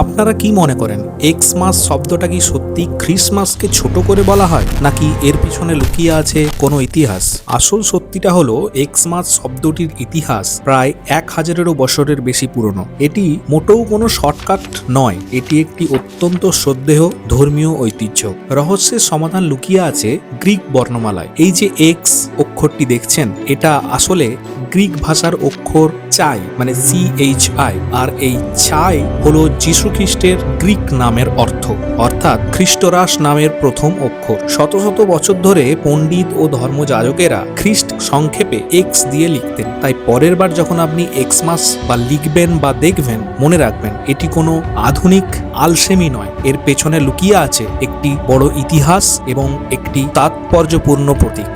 আপনারা কি মনে করেন এক্সমাস শব্দটা কি সত্যি খ্রিসমাসকে ছোট করে বলা হয়, নাকি এর পিছনে লুকিয়ে আছে কোনো ইতিহাস? আসল সত্যিটা হলো এক্সমাস শব্দটির ইতিহাস প্রায় 1000-এরও বছরের বেশি পুরনো। এটি মোটেও কোনো শর্টকাট নয়, এটি একটি অত্যন্ত শ্রদ্ধেয় ধর্মীয় ঐতিহ্য। রহস্যের সমাধান লুকিয়ে আছে গ্রিক বর্ণমালায়। এই যে এক্স অক্ষরটি দেখছেন, এটা আসলে গ্রিক ভাষার অক্ষর চাই, মানে CHI, আর এই চাই হলো যীশু খ্রিস্টের গ্রিক নামের অর্থ, অর্থাৎ খ্রিস্টরাস নামের প্রথম অক্ষর। শত শত বছর ধরে পণ্ডিত ও ধর্মযাজকেরা খ্রিস্ট সংক্ষেপে এক্স দিয়ে লিখতেন। তাই পরের বার যখন আপনি এক্সমাস বা লিখবেন বা দেখবেন, মনে রাখবেন এটি কোনো আধুনিক আলসেমি নয়, এর পেছনে লুকিয়ে আছে একটি বড় ইতিহাস এবং একটি তাৎপর্যপূর্ণ প্রতীক।